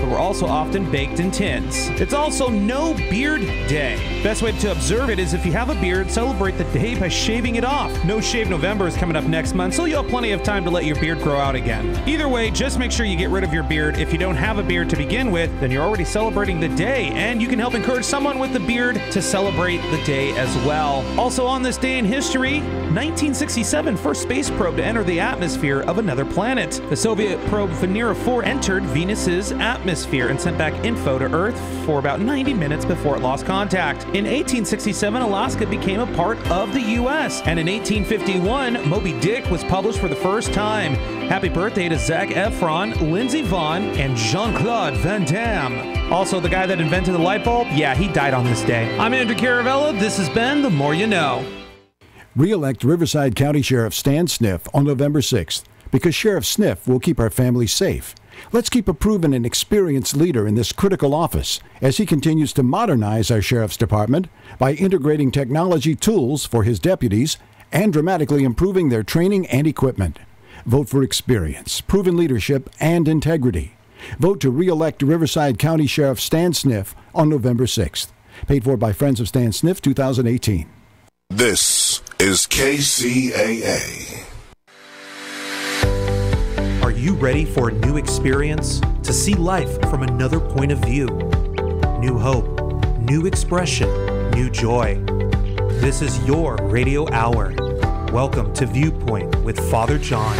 but were also often baked in tins. It's also No Beard Day. Best way to observe it is if you have a beard, celebrate the day by shaving it off. No Shave November is coming up next month, so you'll have plenty of time to let your beard grow out again. Either way, just make sure you get rid of your beard. If you don't have a beard to begin with, then you're already celebrating the day, and you can help encourage someone with a beard to celebrate the day as well. Also on this day in history, 1967, first space probe to enter the atmosphere of another planet. The Soviet probe Venera 4 entered Venus's atmosphere and sent back info to Earth for about 90 minutes before it lost contact. In 1867, Alaska became a part of the U.S., and in 1851, Moby Dick was published for the first time. Happy birthday to Zac Efron, Lindsey Vonn, and Jean-Claude Van Damme. Also, the guy that invented the light bulb, yeah, he died on this day. I'm Andrew Caravella. This has been The More You Know. Re-elect Riverside County Sheriff Stan Sniff on November 6th, because Sheriff Sniff will keep our families safe. Let's keep a proven and experienced leader in this critical office as he continues to modernize our Sheriff's Department by integrating technology tools for his deputies and dramatically improving their training and equipment. Vote for experience, proven leadership, and integrity. Vote to re-elect Riverside County Sheriff Stan Sniff on November 6th. Paid for by Friends of Stan Sniff 2018. This is KCAA. Are you ready for a new experience? To see life from another point of view? New hope, new expression, new joy. This is your radio hour. Welcome to Viewpoint with Father John.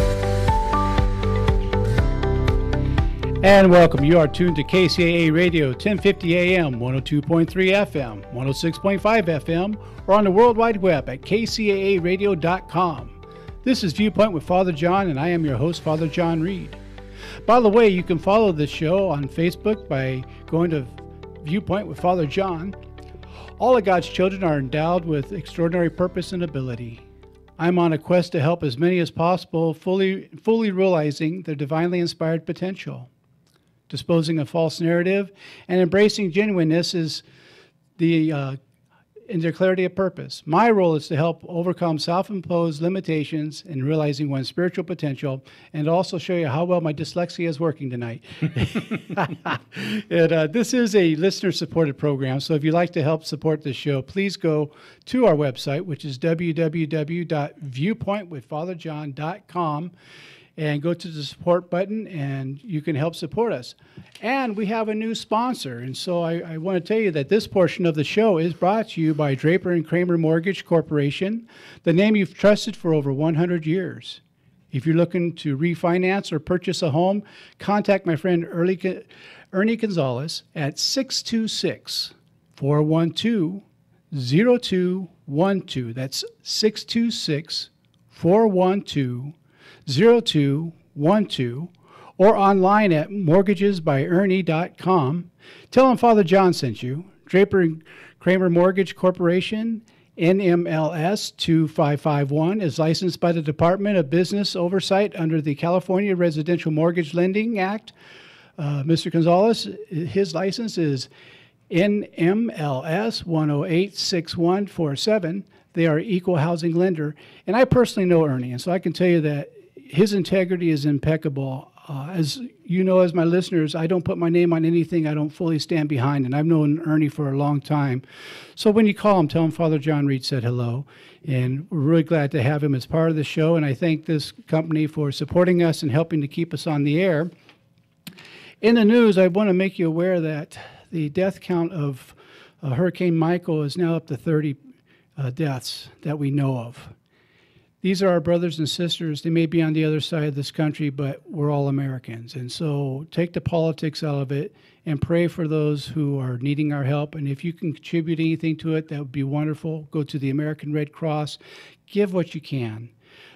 And welcome. You are tuned to KCAA Radio, 1050 AM, 102.3 FM, 106.5 FM, or on the World Wide Web at kcaaradio.com. This is Viewpoint with Father John, and I am your host, Father John Reed. By the way, you can follow this show on Facebook by going to Viewpoint with Father John. All of God's children are endowed with extraordinary purpose and ability. I'm on a quest to help as many as possible, fully realizing their divinely inspired potential. Disposing of false narrative and embracing genuineness is in their clarity of purpose. My role is to help overcome self-imposed limitations in realizing one's spiritual potential, and also show you how well my dyslexia is working tonight. This is a listener-supported program, so if you'd like to help support this show, please go to our website, which is www.viewpointwithfatherjohn.com, and go to the support button, and you can help support us. And we have a new sponsor, and so I want to tell you that this portion of the show is brought to you by Draper and Kramer Mortgage Corporation, the name you've trusted for over 100 years. If you're looking to refinance or purchase a home, contact my friend Ernie Gonzalez at 626-412-0212. That's 626-412-0212, or online at mortgagesbyernie.com. Tell them Father John sent you. Draper and Kramer Mortgage Corporation, NMLS 2551, is licensed by the Department of Business Oversight under the California Residential Mortgage Lending Act. Mr. Gonzalez, his license is NMLS 1086147. They are equal housing lender. And I personally know Ernie, and so I can tell you that his integrity is impeccable. As you know, as my listeners, I don't put my name on anything I don't fully stand behind, and I've known Ernie for a long time. So when you call him, tell him Father John Reed said hello, and we're really glad to have him as part of the show, and I thank this company for supporting us and helping to keep us on the air. In the news, I want to make you aware that the death count of Hurricane Michael is now up to 30 deaths that we know of. These are our brothers and sisters. They may be on the other side of this country, but we're all Americans. And so take the politics out of it and pray for those who are needing our help. And if you can contribute anything to it, that would be wonderful. Go to the American Red Cross. Give what you can.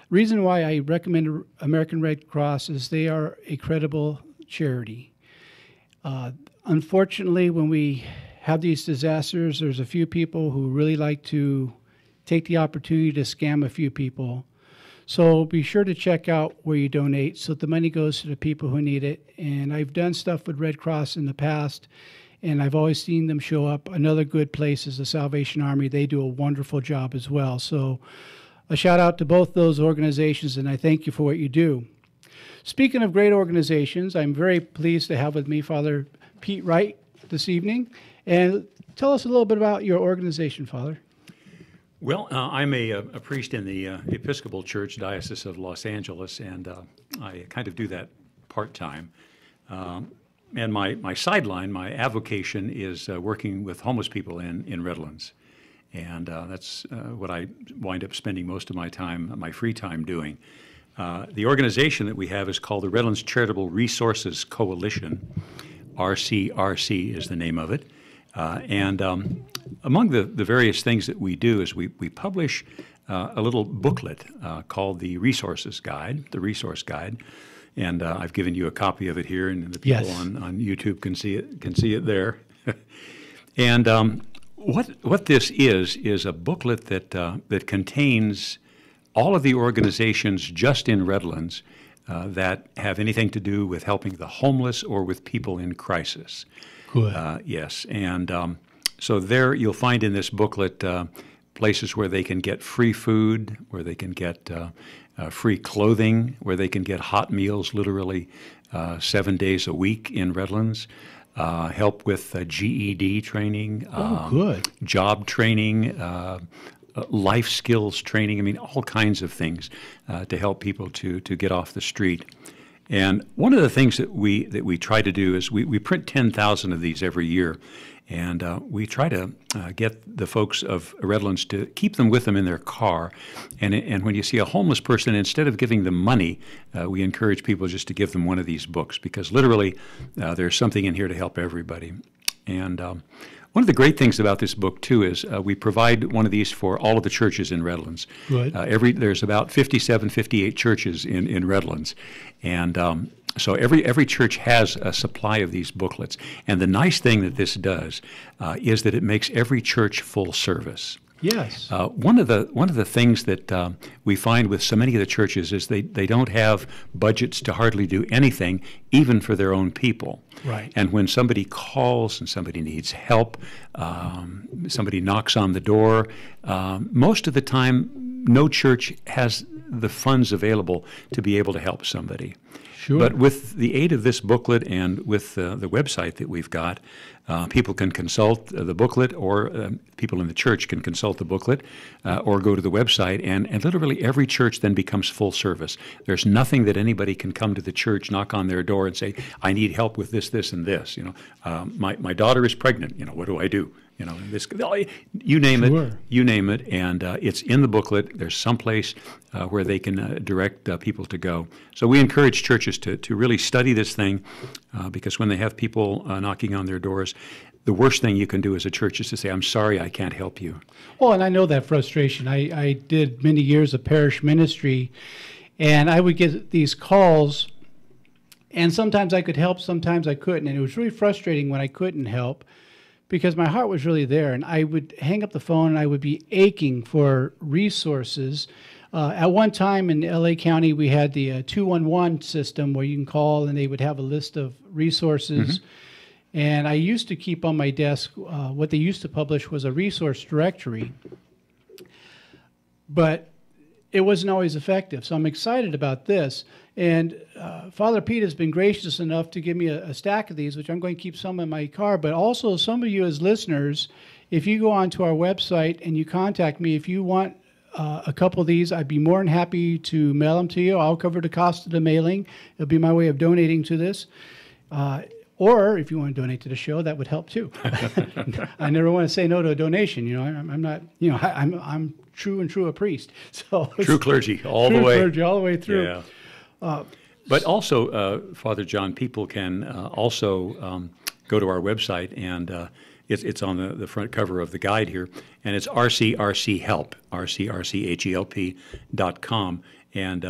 Reason why I recommend American Red Cross is they are a credible charity. Unfortunately, when we have these disasters, there's a few people who really like to take the opportunity to scam a few people. So be sure to check out where you donate so the money goes to the people who need it. And I've done stuff with Red Cross in the past, and I've always seen them show up. Another good place is the Salvation Army. They do a wonderful job as well. So a shout out to both those organizations, and I thank you for what you do. Speaking of great organizations, I'm very pleased to have with me Father Pete Wright this evening. And tell us a little bit about your organization, Father. Well, I'm a priest in the Episcopal Church Diocese of Los Angeles, and I kind of do that part-time. And my sideline, my avocation, is working with homeless people in Redlands. And that's what I wind up spending most of my time, my free time, doing. The organization that we have is called the Redlands Charitable Resources Coalition. RCRC is the name of it. And among the various things that we do is we publish a little booklet called the Resource Guide. And I've given you a copy of it here, and the people on YouTube can see it there. And what this is a booklet that contains all of the organizations just in Redlands that have anything to do with helping the homeless or with people in crisis. Good. Yes, and so there you'll find in this booklet places where they can get free food, where they can get free clothing, where they can get hot meals literally 7 days a week in Redlands, help with GED training, good. Job training, life skills training. I mean, all kinds of things to help people to get off the street. And one of the things that we try to do is we print 10,000 of these every year, and we try to get the folks of Redlands to keep them with them in their car. And when you see a homeless person, instead of giving them money, we encourage people just to give them one of these books, because literally there's something in here to help everybody. And one of the great things about this book, too, is we provide one of these for all of the churches in Redlands. Good. There's about 57, 58 churches in Redlands. And so every church has a supply of these booklets. And the nice thing that this does is that it makes every church full service. Yes. One of the things that we find with so many of the churches is they don't have budgets to hardly do anything, even for their own people. Right. And when somebody calls and somebody needs help, somebody knocks on the door, most of the time no church has the funds available to be able to help somebody. Sure. But with the aid of this booklet and with the website that we've got, people can consult the booklet, or people in the church can consult the booklet, or go to the website, and literally every church then becomes full service. There's nothing that anybody can come to the church, knock on their door, and say, "I need help with this, this, and this." My daughter is pregnant. What do I do? This, you name it, and it's in the booklet. There's some place where they can direct people to go. So we encourage churches to really study this thing, because when they have people knocking on their doors, the worst thing you can do as a church is to say, "I'm sorry, I can't help you." Well, and I know that frustration. I did many years of parish ministry, and I would get these calls, and sometimes I could help, sometimes I couldn't, and it was really frustrating when I couldn't help, because my heart was really there, and I would hang up the phone and I would be aching for resources. At one time in LA County, we had the 211 system where you can call and they would have a list of resources. Mm-hmm. And I used to keep on my desk, what they used to publish was a resource directory, but it wasn't always effective. So I'm excited about this. And Father Pete has been gracious enough to give me a stack of these, which I'm going to keep some in my car. But also, some of you as listeners, if you go onto our website and you contact me, if you want a couple of these, I'd be more than happy to mail them to you. I'll cover the cost of the mailing. It'll be my way of donating to this. Or if you want to donate to the show, that would help too. I never want to say no to a donation. I'm not. I'm true a priest. So true clergy all the way. True clergy all the way through. Yeah. But also, Father John, people can also go to our website, and it's on the front cover of the guide here, and it's rcrchelp, rcrchelp.com. And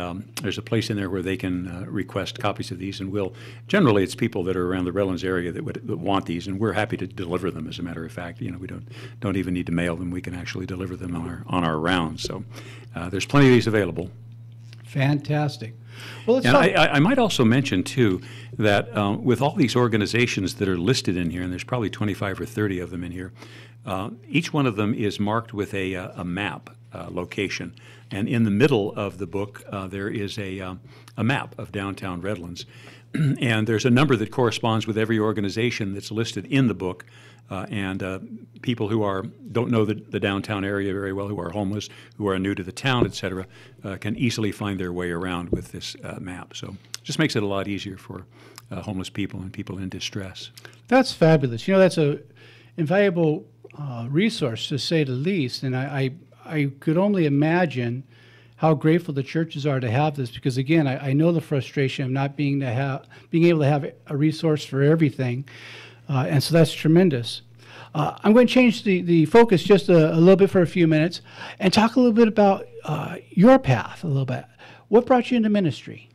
there's a place in there where they can request copies of these, and generally it's people that are around the Redlands area that want these, and we're happy to deliver them. As a matter of fact, we don't even need to mail them; we can actually deliver them on our rounds. So there's plenty of these available. Fantastic. Well, and I might also mention too that with all these organizations that are listed in here, and there's probably 25 or 30 of them in here, each one of them is marked with a map. location. And in the middle of the book, there is a map of downtown Redlands. And there's a number that corresponds with every organization that's listed in the book. And people who don't know the downtown area very well, who are homeless, who are new to the town, et cetera, can easily find their way around with this map. So it just makes it a lot easier for homeless people and people in distress. That's fabulous. That's a invaluable resource, to say the least. And I could only imagine how grateful the churches are to have this, because again, I know the frustration of not being able to have a resource for everything, and so that's tremendous. I'm going to change the focus just a little bit for a few minutes and talk a little bit about your path a little bit. What brought you into ministry?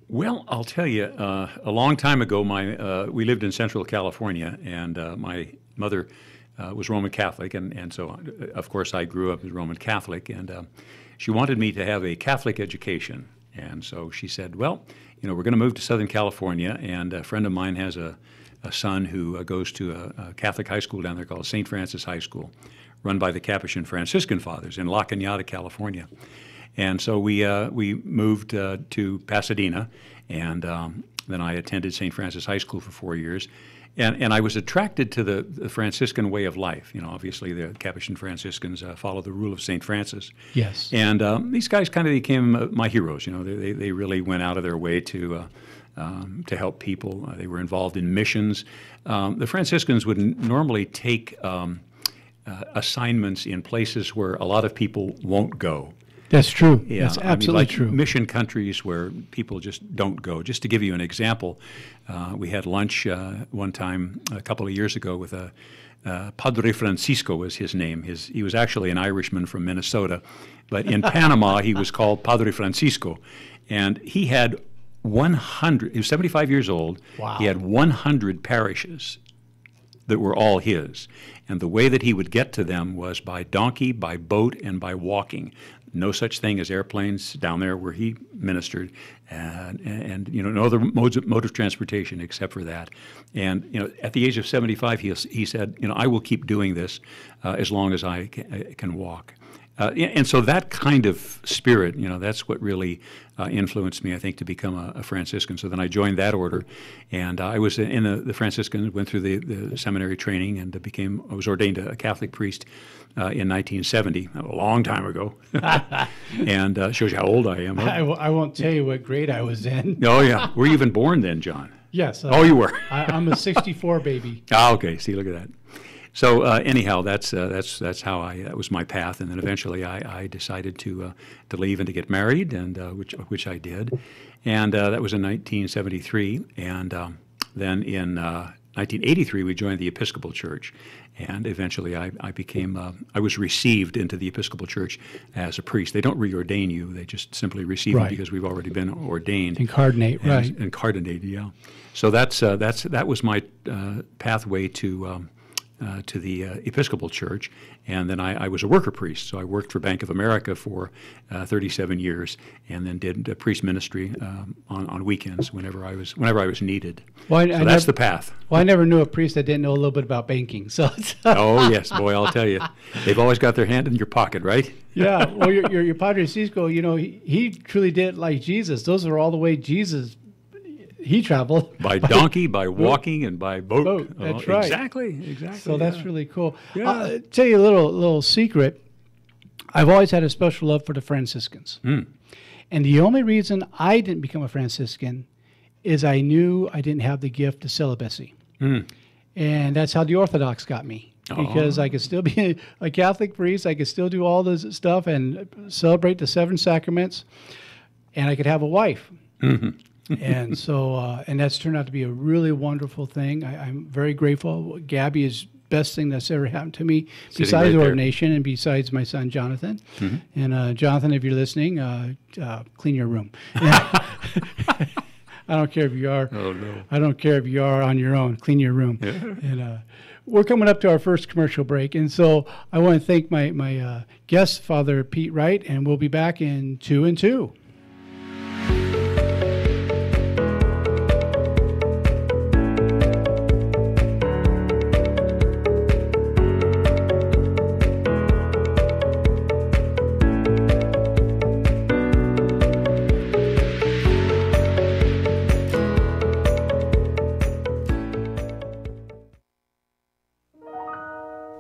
Well, I'll tell you, a long time ago, we lived in Central California, and my mother was Roman Catholic, and so, of course, I grew up as Roman Catholic, and she wanted me to have a Catholic education. And so she said, well, we're going to move to Southern California, and a friend of mine has a son who goes to a Catholic high school down there called St. Francis High School, run by the Capuchin Franciscan Fathers in La Cañada, California. And so we moved to Pasadena, and then I attended St. Francis High School for 4 years. And I was attracted to the Franciscan way of life. Obviously the Capuchin Franciscans follow the rule of St. Francis. Yes. And these guys kind of became my heroes. They really went out of their way to help people. They were involved in missions. The Franciscans would normally take assignments in places where a lot of people won't go. That's true. Yeah, That's absolutely true. Mission countries where people just don't go. Just to give you an example, we had lunch one time a couple of years ago with Padre Francisco was his name. He was actually an Irishman from Minnesota, but in Panama he was called Padre Francisco, and he had 100. He was 75 years old. Wow. He had 100 parishes that were all his, and the way that he would get to them was by donkey, by boat, and by walking. No such thing as airplanes down there where he ministered, and no other mode of transportation except for that. And at the age of 75, he said, I will keep doing this as long as I can walk. And so that kind of spirit, that's what really influenced me, I think, to become a Franciscan. So then I joined that order, and I was in the Franciscans, went through the seminary training, and I was ordained a Catholic priest in 1970, a long time ago. And shows you how old I am. Huh? I won't tell you what grade I was in. Oh, yeah. Were you even born then, John? Yes. Oh, you were. I'm a 64 baby. Okay. See, look at that. So anyhow, that's how that was my path, and then eventually I decided to leave and to get married, and which I did, and that was in 1973, and then in 1983 we joined the Episcopal Church, and eventually I was received into the Episcopal Church as a priest. They don't reordain you; they just simply receive you because we've already been ordained. Incarnate, right? Incarnated, yeah. So that was my pathway to the Episcopal Church, and then I was a worker priest. So I worked for Bank of America for 37 years, and then did priest ministry on weekends whenever I was needed. Well, that's the path. Well, I never knew a priest that didn't know a little bit about banking. So. Oh yes, boy, I'll tell you, they've always got their hand in your pocket, right? Yeah. Well, your Padre Cisco, he truly did like Jesus. Those are all the way Jesus. He traveled by donkey, by walking, and by boat. That's right. Exactly. So that's really cool. Yeah. I'll tell you a little secret. I've always had a special love for the Franciscans. And the only reason I didn't become a Franciscan is I knew I didn't have the gift of celibacy. And that's how the Orthodox got me. Because I could still be a Catholic priest, I could still do all this stuff and celebrate the 7 sacraments, and I could have a wife. And so, and that's turned out to be a really wonderful thing. I'm very grateful. Gabby is best thing that's ever happened to me, besides ordination and besides my son Jonathan. And Jonathan, if you're listening, clean your room. I don't care if you are. Oh no. I don't care if you are on your own. Clean your room. Yeah. And we're coming up to our first commercial break, and so I want to thank my guest, Father Pete Wright, and we'll be back in 2 and 2.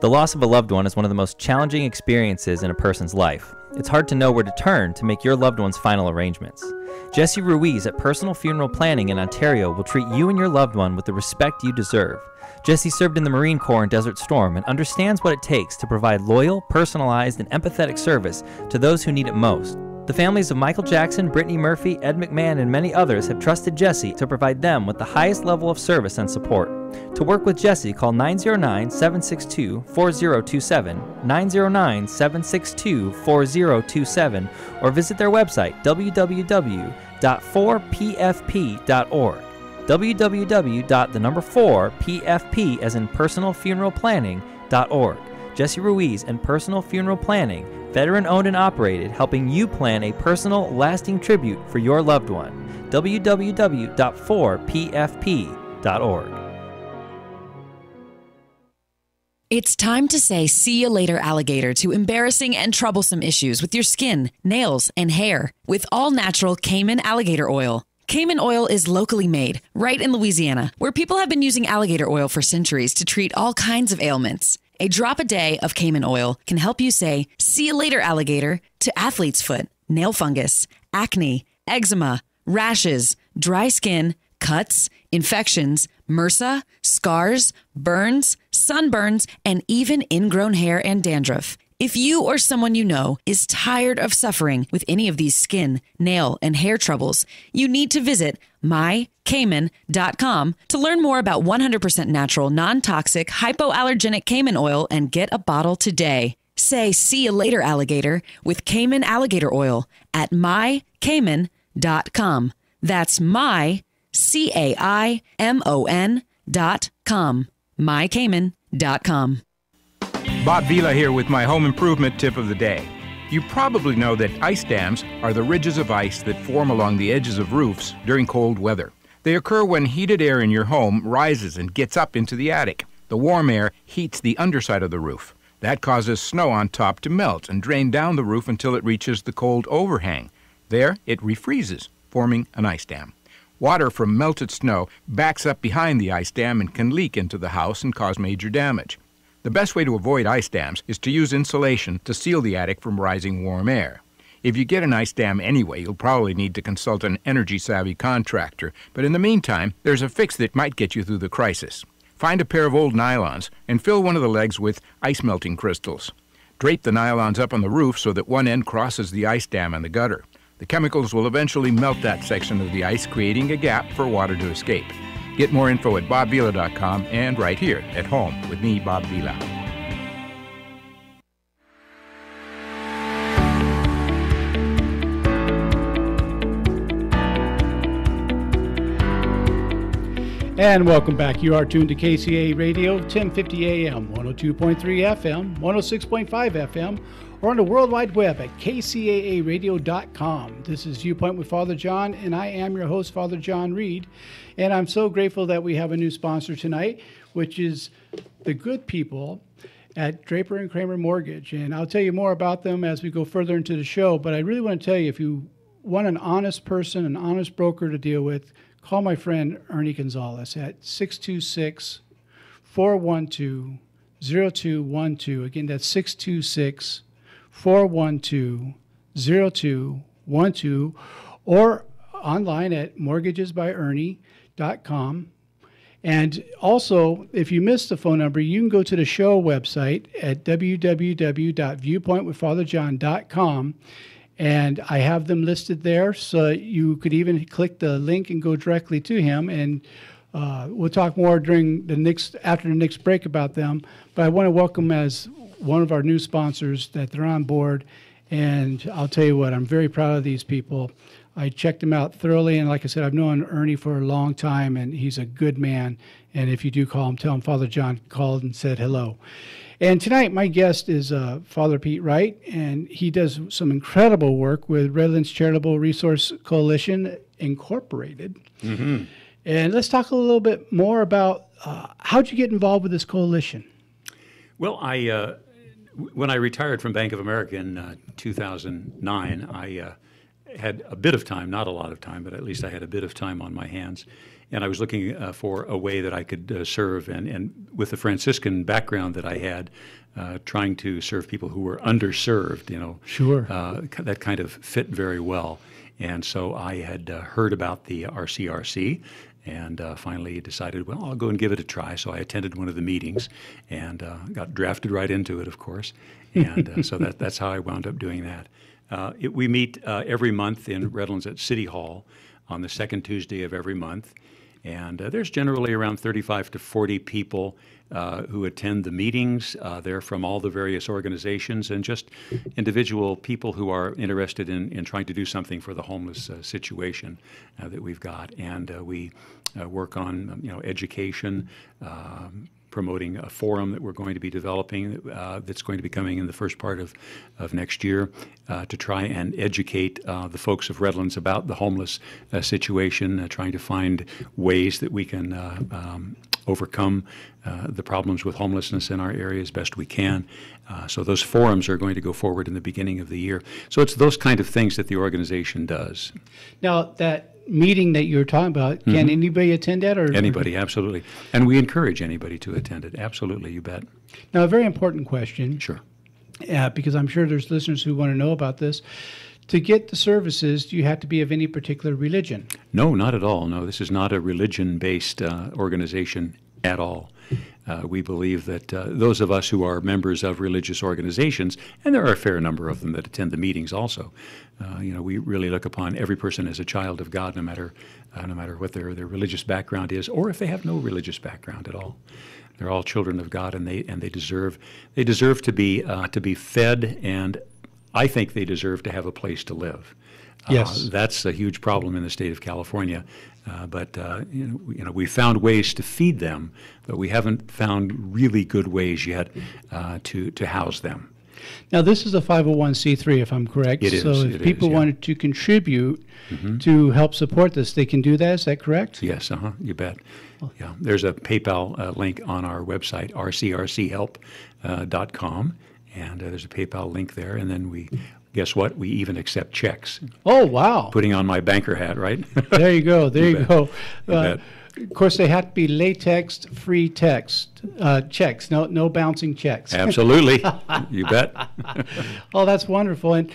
The loss of a loved one is one of the most challenging experiences in a person's life. It's hard to know where to turn to make your loved one's final arrangements. Jesse Ruiz at Personal Funeral Planning in Ontario will treat you and your loved one with the respect you deserve. Jesse served in the Marine Corps in Desert Storm and understands what it takes to provide loyal, personalized, and empathetic service to those who need it most. The families of Michael Jackson, Brittany Murphy, Ed McMahon, and many others have trusted Jesse to provide them with the highest level of service and support. To work with Jesse, call 909-762-4027, 909-762-4027, or visit their website, www.4pfp.org. www.4pfp as in personalfuneralplanning.org. Jesse Ruiz and Personal Funeral Planning, veteran-owned and operated, helping you plan a personal, lasting tribute for your loved one. www.4pfp.org. It's time to say see you later, alligator, to embarrassing and troublesome issues with your skin, nails, and hair with all-natural Cayman alligator oil. Cayman oil is locally made, right in Louisiana, where people have been using alligator oil for centuries to treat all kinds of ailments. A drop a day of Cayman oil can help you say, see you later, alligator, to athlete's foot, nail fungus, acne, eczema, rashes, dry skin, cuts, infections, MRSA, scars, burns, sunburns, and even ingrown hair and dandruff. If you or someone you know is tired of suffering with any of these skin, nail, and hair troubles, you need to visit mycayman.com to learn more about 100% natural, non-toxic, hypoallergenic Cayman oil and get a bottle today. Say see you later, alligator, with Cayman alligator oil at mycayman.com. That's mycayman.com. mycayman.com. Bob Vila here with my home improvement tip of the day. You probably know that ice dams are the ridges of ice that form along the edges of roofs during cold weather. They occur when heated air in your home rises and gets up into the attic. The warm air heats the underside of the roof. That causes snow on top to melt and drain down the roof until it reaches the cold overhang. There, it refreezes, forming an ice dam. Water from melted snow backs up behind the ice dam and can leak into the house and cause major damage. The best way to avoid ice dams is to use insulation to seal the attic from rising warm air. If you get an ice dam anyway, you'll probably need to consult an energy-savvy contractor. But in the meantime, there's a fix that might get you through the crisis. Find a pair of old nylons and fill one of the legs with ice-melting crystals. Drape the nylons up on the roof so that one end crosses the ice dam and the gutter. The chemicals will eventually melt that section of the ice, creating a gap for water to escape. Get more info at bobvila.com and right here at home with me, Bob Vila. And welcome back. You are tuned to KCAA Radio, 1050 AM, 102.3 FM, 106.5 FM, or on the World Wide Web at KCAAradio.com. This is Viewpoint with Father John, and I am your host, Father John Reed. And I'm so grateful that we have a new sponsor tonight, which is the good people at Draper and Kramer Mortgage. And I'll tell you more about them as we go further into the show. But I really want to tell you, if you want an honest person, an honest broker to deal with, call my friend Ernie Gonzalez at 626-412-0212. Again, that's 626-412-0212, or online at mortgagesbyernie.com. And also, if you missed the phone number, you can go to the show website at www.viewpointwithfatherjohn.com. And I have them listed there, so you could even click the link and go directly to him. And we'll talk more after the next break about them. But I want to welcome as one of our new sponsors that they're on board. And I'll tell you what, I'm very proud of these people. I checked them out thoroughly, and like I said, I've known Ernie for a long time, and he's a good man. And if you do call him, tell him Father John called and said hello. And tonight, my guest is Father Pete Wright, and he does some incredible work with Redlands Charitable Resource Coalition Incorporated. Mm-hmm. And let's talk a little bit more about how'd you get involved with this coalition? Well, when I retired from Bank of America in 2009, I had a bit of time, not a lot of time, but at least I had a bit of time on my hands. And I was looking for a way that I could serve. And with the Franciscan background that I had, trying to serve people who were underserved, Sure. That kind of fit very well. And so I had heard about the RCRC and finally decided, well, I'll go and give it a try. So I attended one of the meetings and got drafted right into it, of course. And so that's how I wound up doing that. We meet every month in Redlands at City Hall on the second Tuesday of every month. And there's generally around 35 to 40 people who attend the meetings. They're from all the various organizations and just individual people who are interested in trying to do something for the homeless situation that we've got. And we work on education, promoting a forum that we're going to be developing that's going to be coming in the first part of next year to try and educate the folks of Redlands about the homeless situation, trying to find ways that we can overcome the problems with homelessness in our area as best we can. So those forums are going to go forward in the beginning of the year. So it's those kind of things that the organization does. Now, that meeting that you were talking about, can anybody attend that? Or Anybody, absolutely. And we encourage anybody to attend it. Absolutely, you bet. Now, a very important question. Sure. Because I'm sure there's listeners who want to know about this. To get the services, do you have to be of any particular religion? No, not at all. No, this is not a religion-based organization at all. We believe that those of us who are members of religious organizations, and there are a fair number of them that attend the meetings also, we really look upon every person as a child of God, no matter what their religious background is, or if they have no religious background at all. They're all children of God, and they deserve to be fed, and I think they deserve to have a place to live. Yes, that's a huge problem in the state of California. But we found ways to feed them, but we haven't found really good ways yet to house them. Now, this is a 501c3, if I'm correct. It is. So if people wanted to contribute to help support this, they can do that. Is that correct? Yes, you bet. Yeah, there's a PayPal link on our website, rcrchelp.com, and there's a PayPal link there, and then guess what? We even accept checks. Oh, wow. Putting on my banker hat, right? There you go. There you go. Bet. Of course, they have to be latex-free checks. No bouncing checks. Absolutely. You bet. Oh, that's wonderful. And,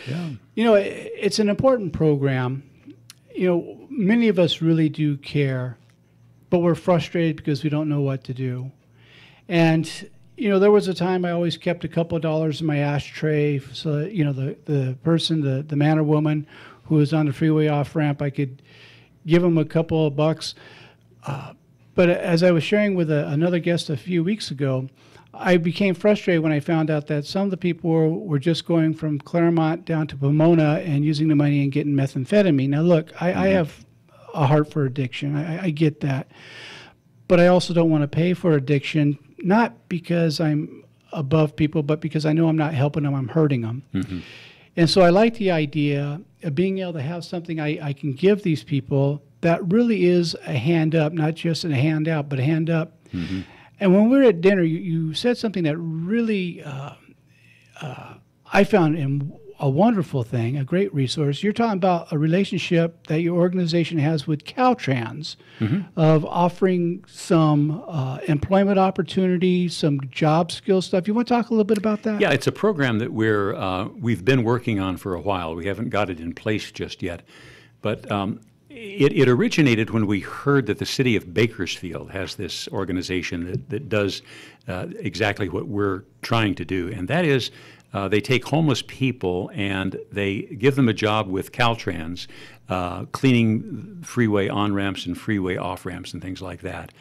it's an important program. Many of us really do care, but we're frustrated because we don't know what to do. And there was a time I always kept a couple of dollars in my ashtray. So, the person, the man or woman who was on the freeway off ramp, I could give them a couple of bucks. But as I was sharing with another guest a few weeks ago, I became frustrated when I found out that some of the people were just going from Claremont down to Pomona and using the money and getting methamphetamine. Now, look, I have a heart for addiction. I get that. But I also don't want to pay for addiction, not because I'm above people, but because I know I'm not helping them, I'm hurting them. Mm-hmm. And so I like the idea of being able to have something I can give these people that really is a hand up, not just a handout, but a hand up. Mm-hmm. And when we were at dinner, you said something that really I found a wonderful thing, a great resource. You're talking about a relationship that your organization has with Caltrans, of offering some employment opportunities, some job skill stuff. You want to talk a little bit about that? Yeah, it's a program that we've been working on for a while. We haven't got it in place just yet, but it originated when we heard that the city of Bakersfield has this organization that does exactly what we're trying to do, and that is they take homeless people and they give them a job with Caltrans, cleaning freeway on-ramps and freeway off-ramps and things like that.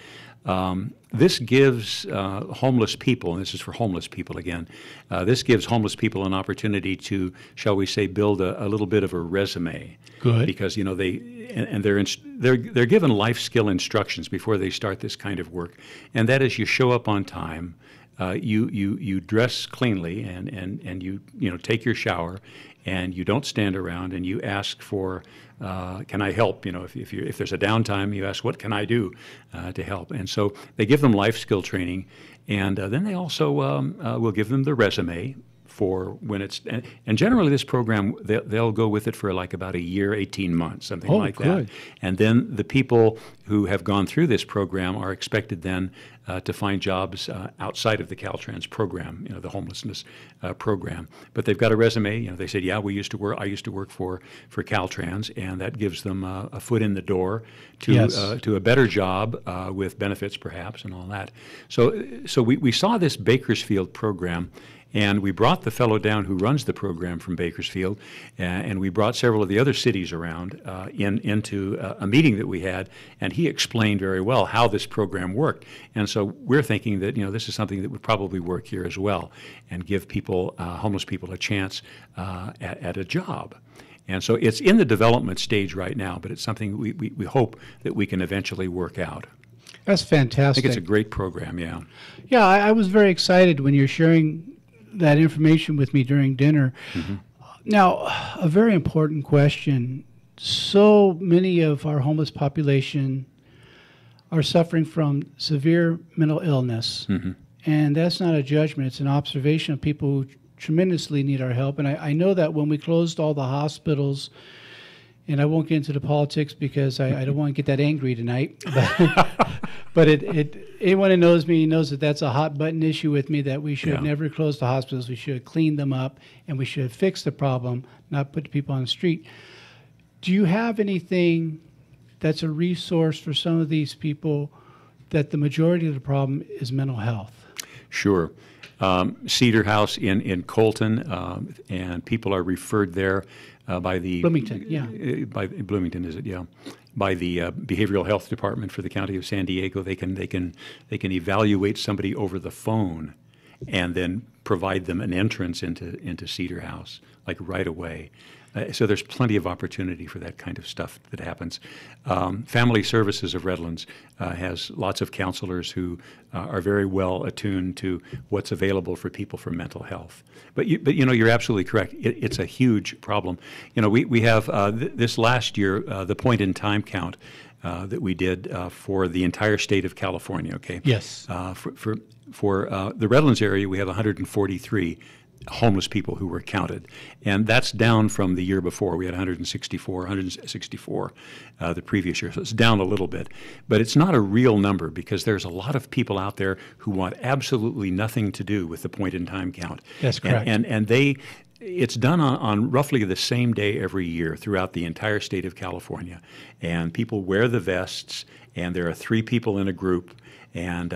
This gives homeless people, and this is for homeless people again, this gives homeless people an opportunity to, shall we say, build a little bit of a resume. Good. Because they're given life skill instructions before they start this kind of work, and that is you show up on time. You dress cleanly and you take your shower, and you don't stand around, and you ask for can I help? If there's a downtime, you ask what can I do to help, and so they give them life skill training, and then they also will give them the resume for when it's and generally this program they'll go with it for like about a year, 18 months, something like that. And then the people who have gone through this program are expected then to find jobs outside of the Caltrans program, the homelessness program. But they've got a resume. They said, yeah, I used to work for Caltrans, and that gives them a foot in the door to a better job with benefits perhaps and all that. So we saw this Bakersfield program. And we brought the fellow down who runs the program from Bakersfield, and we brought several of the other cities around into a meeting that we had, and he explained very well how this program worked. And so we're thinking that this is something that would probably work here as well, and give people, homeless people, a chance at a job. And so it's in the development stage right now, but it's something we hope that we can eventually work out. That's fantastic. I think it's a great program, yeah. Yeah, I was very excited when you're sharing that information with me during dinner. Mm-hmm. Now, a very important question. So many of our homeless population are suffering from severe mental illness. Mm-hmm. And that's not a judgment. It's an observation of people who tremendously need our help. And I know that when we closed all the hospitals, and I won't get into the politics because I don't want to get that angry tonight, but anyone who knows me knows that that's a hot button issue with me, that we should have never closed the hospitals. We should have cleaned them up, and we should have fixed the problem, not put people on the street. Do you have anything that's a resource for some of these people that the majority of the problem is mental health? Sure. Cedar House in Colton, and people are referred there by the Bloomington, by Bloomington, is it? Yeah, by the Behavioral Health Department for the County of San Diego. They can evaluate somebody over the phone, and then provide them an entrance into Cedar House like right away. So there's plenty of opportunity for that kind of stuff that happens. Family Services of Redlands has lots of counselors who are very well attuned to what's available for people for mental health. But you're absolutely correct. It's a huge problem. We have this last year the point in time count that we did for the entire state of California. Okay. Yes. For the Redlands area, we have 143 homeless people who were counted, and that's down from the year before. We had 164 the previous year, so it's down a little bit. But it's not a real number because there's a lot of people out there who want absolutely nothing to do with the point-in-time count. That's correct. And it's done on roughly the same day every year throughout the entire state of California. And people wear the vests, and there are 3 people in a group. And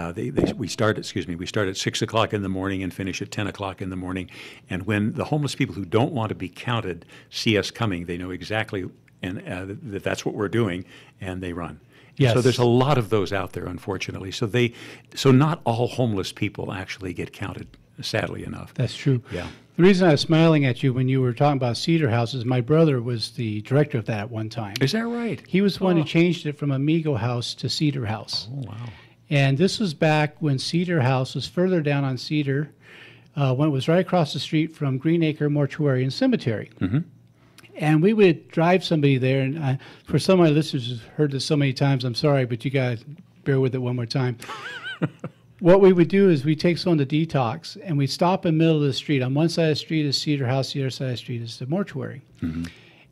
we start at 6 o'clock in the morning and finish at 10 o'clock in the morning. And when the homeless people who don't want to be counted see us coming, they know exactly that that's what we're doing, and they run. Yes. So there's a lot of those out there, unfortunately. So not all homeless people actually get counted, sadly enough. That's true. Yeah. The reason I was smiling at you when you were talking about Cedar House is my brother was the director of that at one time. Is that right? He was the one who changed it from Amigo House to Cedar House. Oh, wow. And this was back when Cedar House was further down on Cedar, when it was right across the street from Greenacre Mortuary and Cemetery. Mm-hmm. And we would drive somebody there, and for some of my listeners who've heard this so many times, I'm sorry, but you got to bear with it one more time. What we would do is we'd take someone to detox, and we'd stop in the middle of the street. On one side of the street is Cedar House, the other side of the street is the mortuary. Mm-hmm.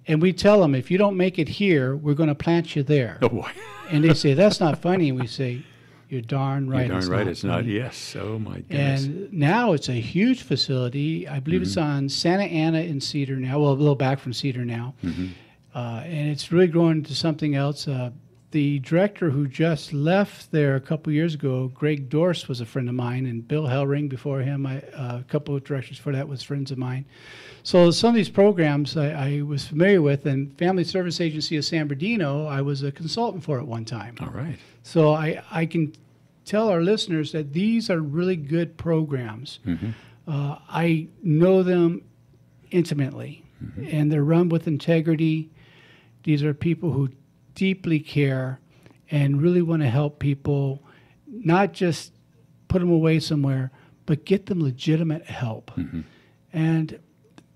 And we'd tell them, if you don't make it here, we're going to plant you there. Oh, boy. And they'd say, that's not funny. And we say, you're darn right. You're darn right. It's not. Yes. Oh my goodness. And now it's a huge facility. I believe it's on Santa Ana in Cedar now. Well, a little back from Cedar now. Mm-hmm. And it's really growing into something else. The director who just left there a couple years ago, Greg Dorse, was a friend of mine, and Bill Hellring before him. A couple of directors for that was friends of mine. So some of these programs I was familiar with, and Family Service Agency of San Bernardino, I was a consultant for at one time. All right. So I can tell our listeners that these are really good programs. Mm-hmm. I know them intimately, and they're run with integrity. These are people who deeply care and really want to help people, not just put them away somewhere, but get them legitimate help. Mm-hmm. And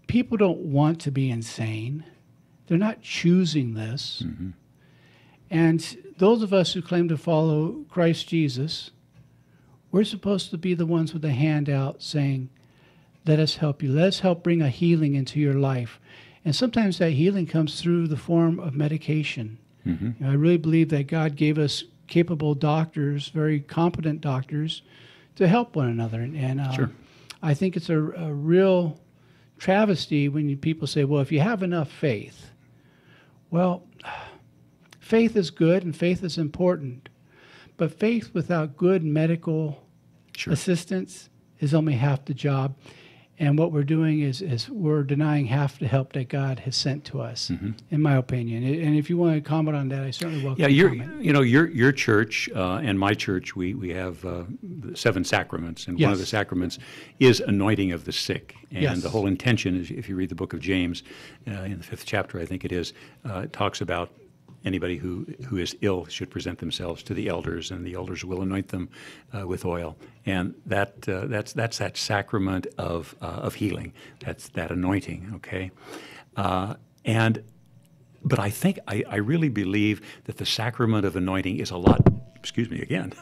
people don't want to be insane. They're not choosing this. Mm-hmm. And those of us who claim to follow Christ Jesus, we're supposed to be the ones with the hand out saying, let us help you. Let us help bring a healing into your life. And sometimes that healing comes through the form of medication. Mm-hmm. I really believe that God gave us capable doctors, very competent doctors, to help one another. And Sure. I think it's a real travesty when people say, well, if you have enough faith. Well, faith is good and faith is important, but faith without good medical assistance is only half the job. And what we're doing is we're denying half the help that God has sent to us, in my opinion. And if you want to comment on that, I certainly welcome your comment. Your church and my church, we have the 7 sacraments, and one of the sacraments is anointing of the sick. And the whole intention is, if you read the book of James, in the 5th chapter, I think it is, it talks about anybody who is ill should present themselves to the elders, and the elders will anoint them with oil. And that's that sacrament of healing. That's that anointing. Okay, but I think I really believe that the sacrament of anointing is a lot. Excuse me again,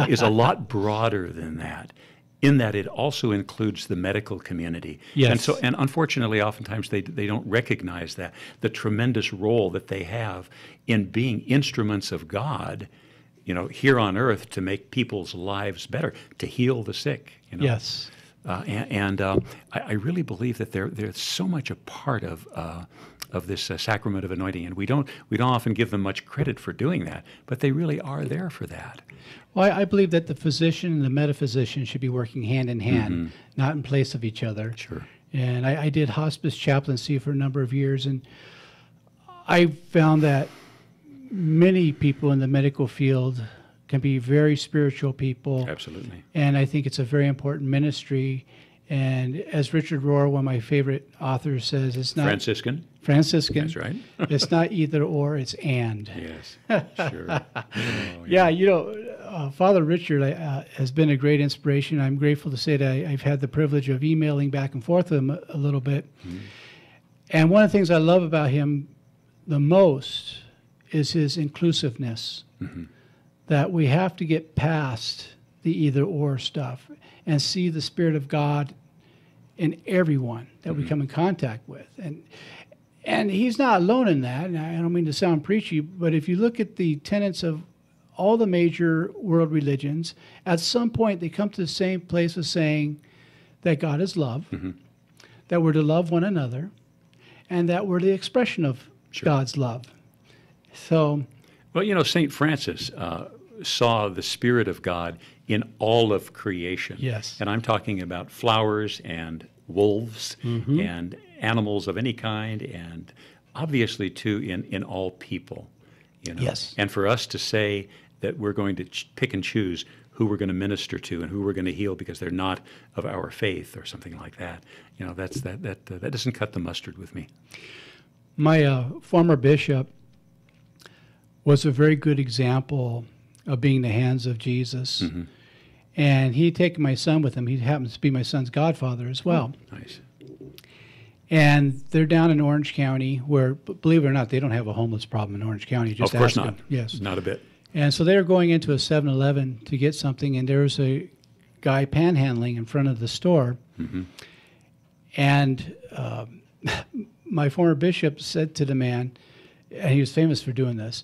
is a lot broader than that, in that it also includes the medical community. Yes. And unfortunately, oftentimes they don't recognize that, the tremendous role that they have in being instruments of God, here on earth, to make people's lives better, to heal the sick. Yes. I really believe that they're so much a part of this sacrament of anointing, and we don't often give them much credit for doing that, but they really are there for that. Well, I believe that the physician and the metaphysician should be working hand in hand, not in place of each other. Sure. And I did hospice chaplaincy for a number of years, and I found that many people in the medical field can be very spiritual people. Absolutely. And I think it's a very important ministry. And as Richard Rohr, one of my favorite authors, says, it's not Franciscan. Franciscan. That's right. It's not either or, it's and. Yes, sure. Father Richard has been a great inspiration. I'm grateful to say that I've had the privilege of emailing back and forth with him a little bit. And one of the things I love about him the most is his inclusiveness, that we have to get past the either or stuff and see the Spirit of God in everyone that we come in contact with. And he's not alone in that. And I don't mean to sound preachy, but if you look at the tenets of all the major world religions, at some point they come to the same place of saying that God is love, that we're to love one another, and that we're the expression of God's love. So, well, St. Francis saw the Spirit of God in all of creation. Yes. And I'm talking about flowers and wolves and animals of any kind, and obviously, too, in all people. Yes. And for us to say that we're going to pick and choose who we're going to minister to and who we're going to heal because they're not of our faith or something like that, that doesn't cut the mustard with me. My former bishop was a very good example of being the hands of Jesus. And he'd taken my son with him. He happens to be my son's godfather as well. Nice. And they're down in Orange County where, believe it or not, they don't have a homeless problem in Orange County. Just of course ask not. them. Yes. Not a bit. And so they were going into a 7-Eleven to get something, and there was a guy panhandling in front of the store. And my former bishop said to the man, and he was famous for doing this,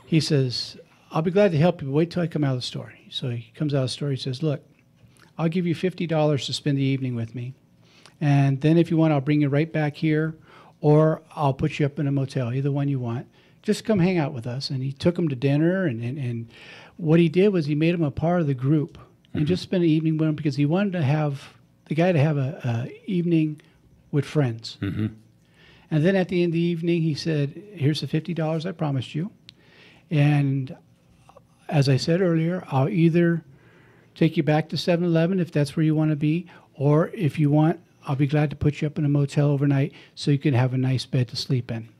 he says, I'll be glad to help you, but wait till I come out of the store. So he comes out of the store, he says, look, I'll give you $50 to spend the evening with me. And then if you want, I'll bring you right back here, or I'll put you up in a motel, either one you want. Just come hang out with us. And he took him to dinner, and what he did was he made him a part of the group and just spent an evening with him because he wanted to have the guy to have a evening with friends. And then at the end of the evening, he said, here's the $50 I promised you. And as I said earlier, I'll either take you back to 7-Eleven if that's where you want to be, or if you want, I'll be glad to put you up in a motel overnight so you can have a nice bed to sleep in.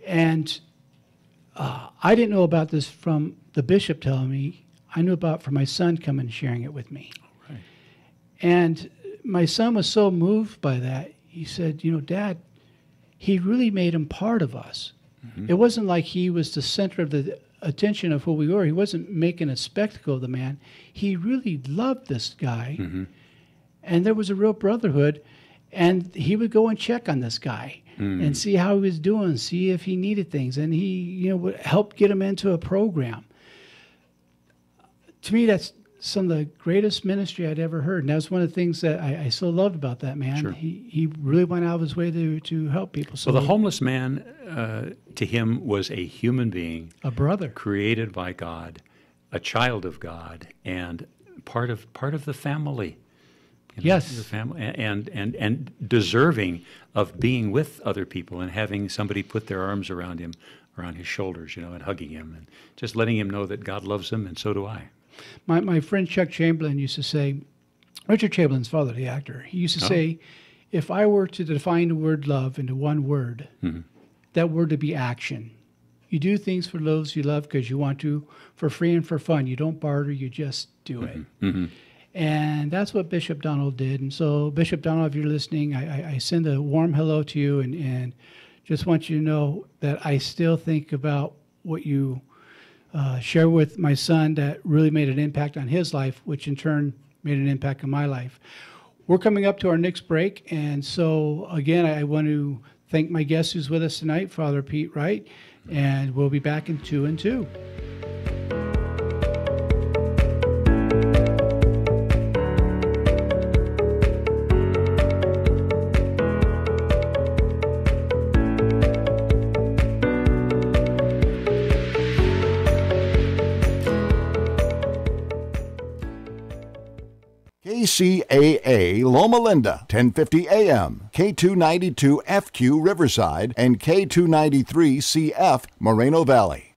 And I didn't know about this from the bishop telling me. I knew about it from my son coming and sharing it with me. Right. And my son was so moved by that. He said, Dad, he really made him part of us. It wasn't like he was the center of the attention of who we were. He wasn't making a spectacle of the man. He really loved this guy. And there was a real brotherhood. And he would go and check on this guy and see how he was doing, see if he needed things. And he, would help get him into a program. to me, that's some of the greatest ministry I'd ever heard. And that was one of the things that I so loved about that man. Sure. He really went out of his way to help people. So the homeless man, to him, was a human being. A brother. Created by God, a child of God, and part of the family. Yes. The family, and deserving of being with other people and having somebody put their arms around him, around his shoulders, and hugging him and just letting him know that God loves him, and so do I. My friend Chuck Chamberlain used to say, Richard Chamberlain's father, the actor, he used to say, if I were to define the word love into one word, that word would be action. You do things for those you love because you want to, for free and for fun. You don't barter, you just do it. And that's what Bishop Donald did. And so, Bishop Donald, if you're listening, I send a warm hello to you and just want you to know that I still think about what you share with my son that really made an impact on his life, which in turn made an impact on my life. We're coming up to our next break, and so again, I want to thank my guest who's with us tonight, Father Pete Wright, and we'll be back in 2 and 2. KCAA Loma Linda, 1050 AM, K292 FQ Riverside, and K293 CF Moreno Valley.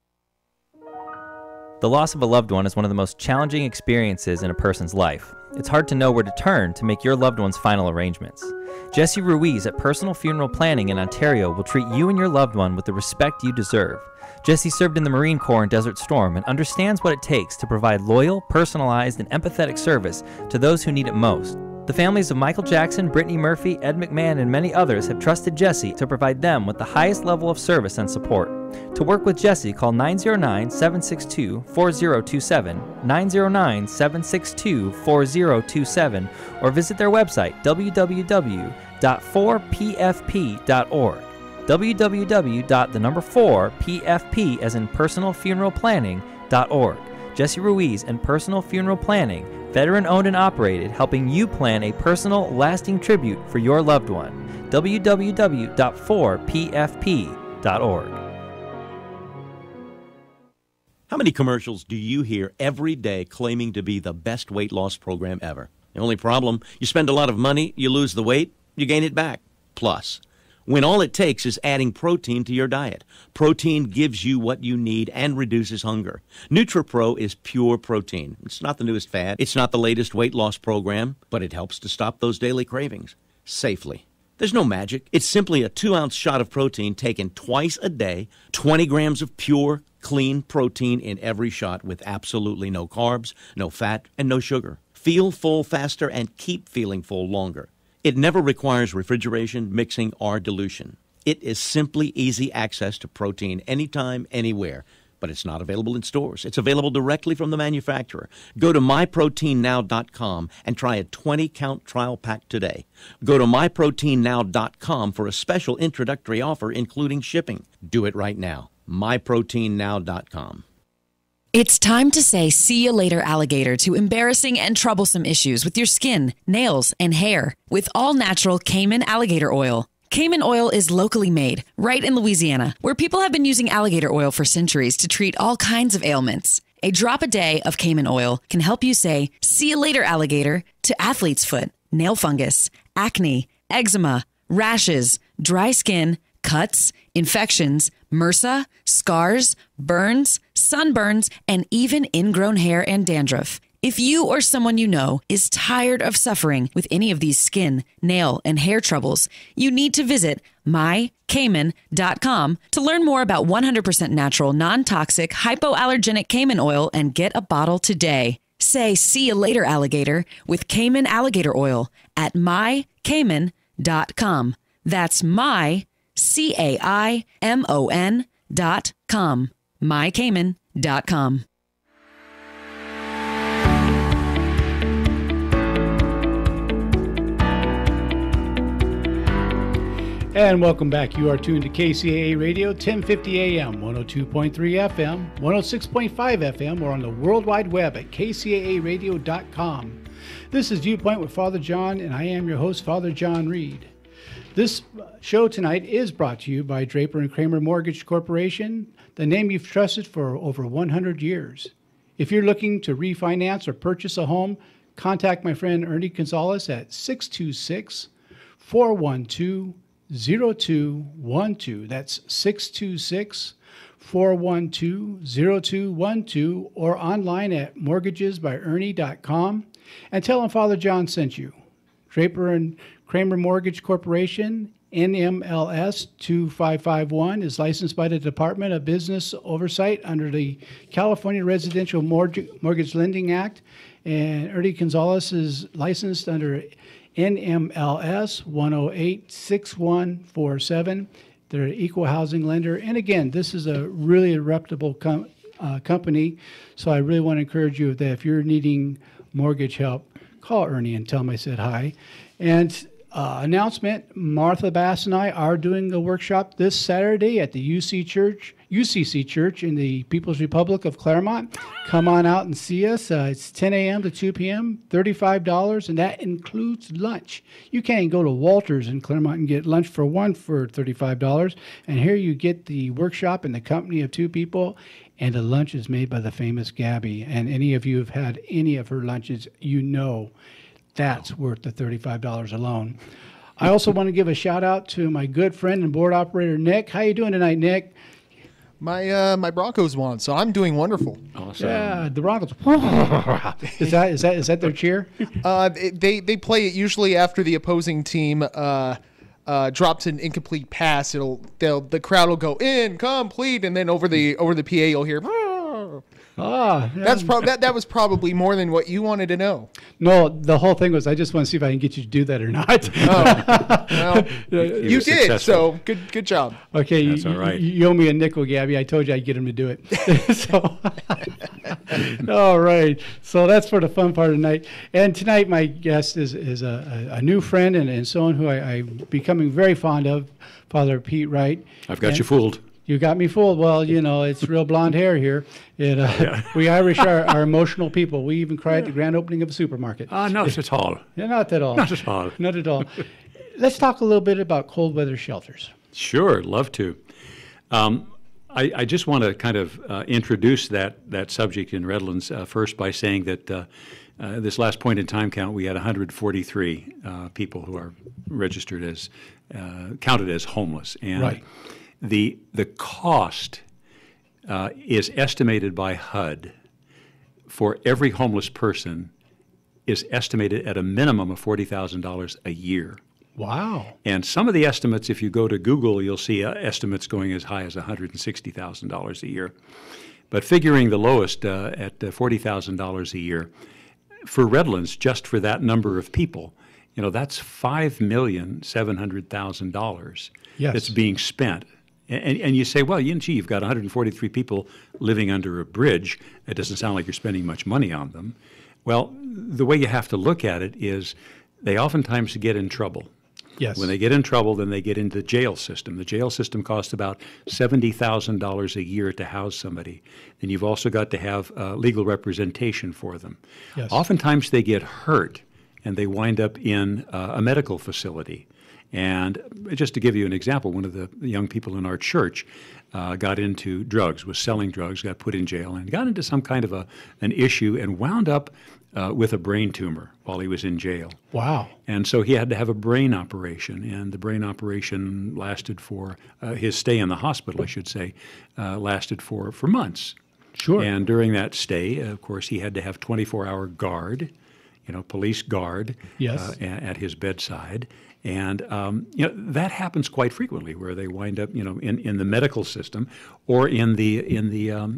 The loss of a loved one is one of the most challenging experiences in a person's life. It's hard to know where to turn to make your loved one's final arrangements. Jesse Ruiz at Personal Funeral Planning in Ontario will treat you and your loved one with the respect you deserve. Jesse served in the Marine Corps in Desert Storm and understands what it takes to provide loyal, personalized, and empathetic service to those who need it most. The families of Michael Jackson, Brittany Murphy, Ed McMahon, and many others have trusted Jesse to provide them with the highest level of service and support. To work with Jesse, call 909-762-4027, 909-762-4027, or visit their website, www.4pfp.org. www.4pfp as in personalfuneralplanning.org. Jesse Ruiz and Personal Funeral Planning, veteran-owned and operated, helping you plan a personal, lasting tribute for your loved one. www.4pfp.org. How many commercials do you hear every day claiming to be the best weight loss program ever? The only problem, you spend a lot of money, you lose the weight, you gain it back. Plus, when all it takes is adding protein to your diet. Protein gives you what you need and reduces hunger. NutriPro is pure protein. It's not the newest fad. It's not the latest weight loss program, but it helps to stop those daily cravings safely. There's no magic. It's simply a 2-ounce shot of protein taken twice a day, 20 grams of pure, clean protein in every shot with absolutely no carbs, no fat, and no sugar. Feel full faster and keep feeling full longer. It never requires refrigeration, mixing, or dilution. It is simply easy access to protein anytime, anywhere. But it's not available in stores. It's available directly from the manufacturer. Go to myproteinnow.com and try a 20-count trial pack today. Go to myproteinnow.com for a special introductory offer, including shipping. Do it right now. myproteinnow.com. It's time to say see you later, alligator, to embarrassing and troublesome issues with your skin, nails, and hair with all-natural Cayman alligator oil. Cayman oil is locally made, right in Louisiana, where people have been using alligator oil for centuries to treat all kinds of ailments. A drop a day of Cayman oil can help you say, see you later, alligator, to athlete's foot, nail fungus, acne, eczema, rashes, dry skin, cuts, infections, MRSA, scars, burns, sunburns, and even ingrown hair and dandruff. If you or someone you know is tired of suffering with any of these skin, nail, and hair troubles, you need to visit mycayman.com to learn more about 100% natural, non-toxic, hypoallergenic Cayman oil and get a bottle today. Say see you later, alligator, with Cayman alligator oil at mycayman.com. That's myCAIMON.com. mycayman.com. And welcome back. You are tuned to KCAA Radio, 1050 AM, 102.3 FM, 106.5 FM, or on the World Wide Web at kcaaradio.com. This is Viewpoint with Father John, and I am your host, Father John Reed. This show tonight is brought to you by Draper and Kramer Mortgage Corporation, the name you've trusted for over 100 years. If you're looking to refinance or purchase a home, contact my friend Ernie Gonzalez at 626-412-0212. That's 626-412-0212, or online at mortgagesbyernie.com, and tell him Father John sent you. Draper and Kramer Mortgage Corporation, NMLS 2551, is licensed by the Department of Business Oversight under the California Residential Mortgage Lending Act, and Ernie Gonzalez is licensed under NMLS 1086147. They're an equal housing lender. And again, this is a really reputable company, so I really want to encourage you that if you're needing mortgage help, call Ernie and tell him I said hi. And announcement, Martha Bass and I are doing a workshop this Saturday at the UCC Church in the People's Republic of Claremont. Come on out and see us. It's 10 a.m. to 2 p.m., $35, and that includes lunch. You can't go to Walter's in Claremont and get lunch for one for $35, and here you get the workshop in the company of two people, and the lunch is made by the famous Gabby. And any of you have had any of her lunches, you know that's worth the $35 alone. I also want to give a shout out to my good friend and board operator, Nick. How you doing tonight, Nick? My Broncos won, so I'm doing wonderful. Awesome. Yeah, the Broncos. Is that their cheer? They play it usually after the opposing team drops an incomplete pass. The crowd will go incomplete, and then over the PA you'll hear. Yeah. That was probably more than what you wanted to know. No, the whole thing was I just want to see if I can get you to do that or not. Well, you did, successful. so good job. Okay, That's all right. You owe me a nickel, Gabby. I told you I'd get him to do it. So, all right. So that's for the fun part of the night. And tonight my guest is a new friend and someone who I'm becoming very fond of, Father Pete Wright. I've got you fooled. You got me fooled. Well, it's real blonde hair here. We Irish are emotional people. We even cry at the grand opening of a supermarket. Not at all. Yeah, not at all. Not at all. Not at all. Let's talk a little bit about cold weather shelters. Sure, love to. I just want to kind of introduce that subject in Redlands first by saying that this last point in time count, we had 143 people who are registered as, counted as homeless. And right. The cost is estimated by HUD for every homeless person is estimated at a minimum of $40,000 a year. Wow. And some of the estimates, if you go to Google, you'll see estimates going as high as $160,000 a year. But figuring the lowest at $40,000 a year, for Redlands, just for that number of people, that's $5,700,000 that's being spent. And you say, well, you've got 143 people living under a bridge. It doesn't sound like you're spending much money on them. Well, the way you have to look at it is they oftentimes get in trouble. Yes. When they get in trouble, then they get into the jail system. The jail system costs about $70,000 a year to house somebody. Then you've also got to have legal representation for them. Yes. Oftentimes they get hurt and they wind up in a medical facility. And just to give you an example, one of the young people in our church got into drugs, was selling drugs, got put in jail, and got into some kind of an issue and wound up with a brain tumor while he was in jail. Wow. And so he had to have a brain operation, and the brain operation lasted for, his stay in the hospital, I should say, lasted for months. Sure. And during that stay, of course, he had to have 24-hour guard, police guard yes. At his bedside. And that happens quite frequently, where they wind up, in the medical system or in the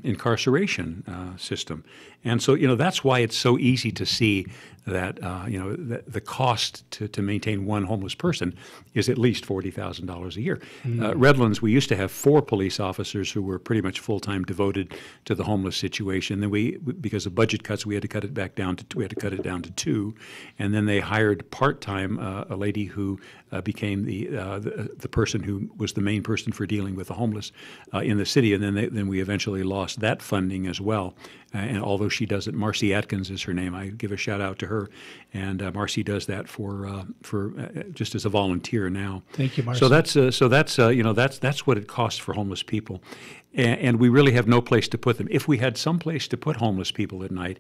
incarceration system. And so, that's why it's so easy to see that the cost to maintain one homeless person is at least $40,000 a year. Redlands, we used to have 4 police officers who were pretty much full-time devoted to the homeless situation. Then because of budget cuts, we had to cut it down to 2, and then they hired part-time a lady who became the person who was the main person for dealing with the homeless in the city, and then we eventually lost that funding as well. And although she does it, Marcy Atkins is her name. I give a shout out to her, and Marcy does that for just as a volunteer now. Thank you, Marcy. So that's what it costs for homeless people, and we really have no place to put them. If we had some place to put homeless people at night,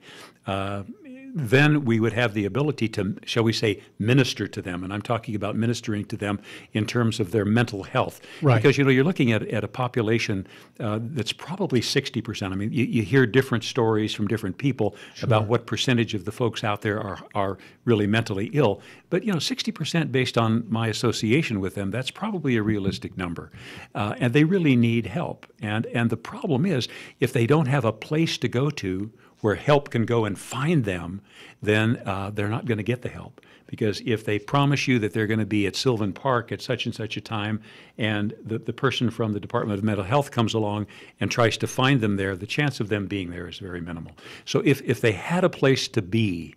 then we would have the ability to, shall we say, minister to them. And I'm talking about ministering to them in terms of their mental health. Right. Because, you're looking at a population that's probably 60%. I mean, you hear different stories from different people about what percentage of the folks out there are really mentally ill. But, 60% based on my association with them, that's probably a realistic number. And they really need help. And the problem is, if they don't have a place to go to where help can go and find them, then they're not going to get the help. Because if they promise you that they're going to be at Sylvan Park at such and such a time, and the person from the Department of Mental Health comes along and tries to find them there, the chance of them being there is very minimal. So if they had a place to be,